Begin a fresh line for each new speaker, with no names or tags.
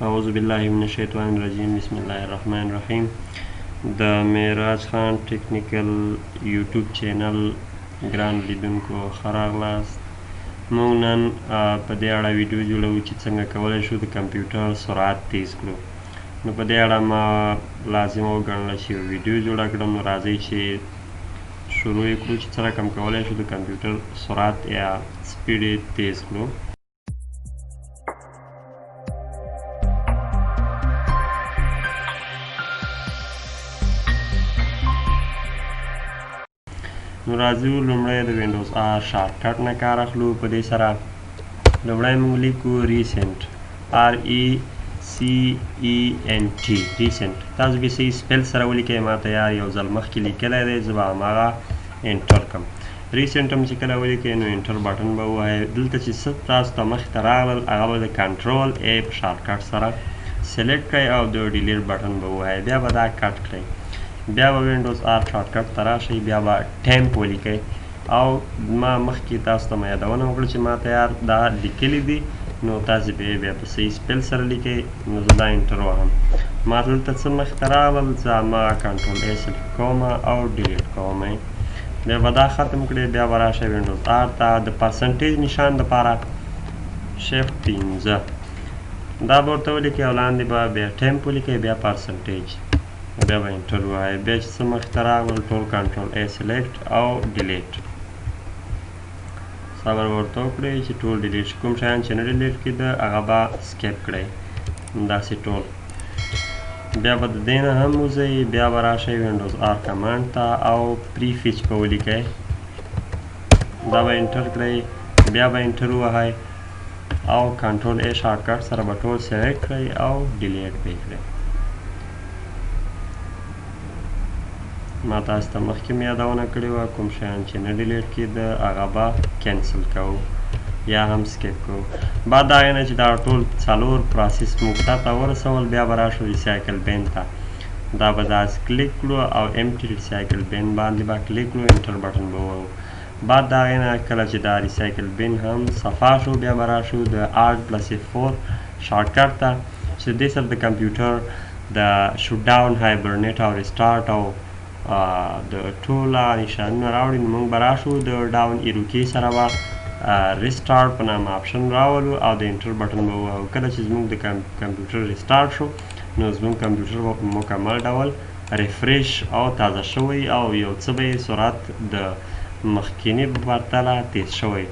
اعوذ بالله من الشیطان الرجیم بسم الله الرحمن الرحیم. د معراج خان ټیکنیکل یوټیوب چینل ګران لیدونکو ښه راغلاست. موږ نن په دې اړه ویډیو جوړوو چې څنګه کولی شو د کمپیوټر سرعت تیز کړو. نو په دې اړه ما لازمه وګڼله چې یو ویډیو جوړه کړم. نو راځئ چې شروع یې کړو چې څه رقم کولی شو د کمپیوټر سرعت یا سپیډ یې تیز کړو. نو راځو لومړی د وینډوز آر شارټکټ نه کار اخلو. په دې سره لومړی موږ لیکو ریسنټ RECENT ریسنټ. تاسو به صحیح سپیل سره ولیکئ. ما ته یو ځل مخکې لیکلی دی، زه به هماغه انټر کړم. ریسنټ هم چې کله ولیکئ نو انټر بټن به ووهئ. دلته چې څه تاسو ته مخې ته راغلل هغه به د کنټرول A په شارټکټ سره سلیکټ کړئ او د ډیلیټ بټن به ووهئ. بیا به دا کټ کړئ. بیا به وینډوز آر شارټکټ ته راشئ، بیا به ټیمپ ولیکئ. او ما مخکې تاسو ته یادونه وکړه چې ما ته دا لیکلي دي، نو تاسې به یې بیا په صحیح سپیل سره لیکئ. نو زه دا انټر وهم. ما دلته څه مخې ته راغلل، زه هماغه کنټرول A سلیکټ کوم او ډیلیټ کوم. بیا به دا ختم کړئ. بیا به راشئ وینډوز آر ته. د پرسنټیج نشان دپاره شفټ 15 دا به ورته ولیکئ او لاندې به بیا ټیمپ ولیکئ، بیا پرسنټیج، بیا به انټر ووایئ. بیا چې څه مخې ته راغلل ټول کنټرول A سلیکټ او ډیلیټ. صبر ورته وکړئ چې ټول ډیلیټ شي. کوم شیان چې نه ډیلیټ کېده هغه به سکیپ کړئ، داسې ټول. بیا به د دې نه هم وځئ. بیا به راشئ وینډوز آر کمانډ ته او پریفیچ به ولیکئ. دا به انټر کړئ. بیا به انټر ووهئ او کنټرول A شارټکټ سره به ټول سلیکټ کړئ او ډیلیټ به یې کړئ. ما تاسو ته مخکې مې یادونه کړې وه کوم شیان چې نه ډیلیټ کېده هغه به کینسل کوو یا هم سکیپ کوو. بعد د هغې نه چې دا ټول څلور پروسس موږ ته ورسول، بیا به راشو ریسایکل بین ته. دا به داسې کلیک کړو او امټي ریسایکل بین باندې به کلیک کړو، انټر بټن به ووهو. بعد د هغې نه کله چې دا ریسایکل بین هم صفا شو، بیا به راشو د Alt+F4 شارټکټ ته چې دې سره د کمپیوټر د شوټ ډاون، هایبرنیټ او ریسټارټ او د ټوله نشانونه راوړي. نو موږ به راشو د ډاون ایرو کې سره به ریسټارټ په نامه آپشن راولو او د انټر بټن به ووهو. کله چې زموږ د کمپیوټر ریسټارټ شو نو زموږ کمپیوټر به په مکمل ډول ریفریش او تازه شوی او یو څه به یې سرعت د مخکیني په پرتله تیز شوی.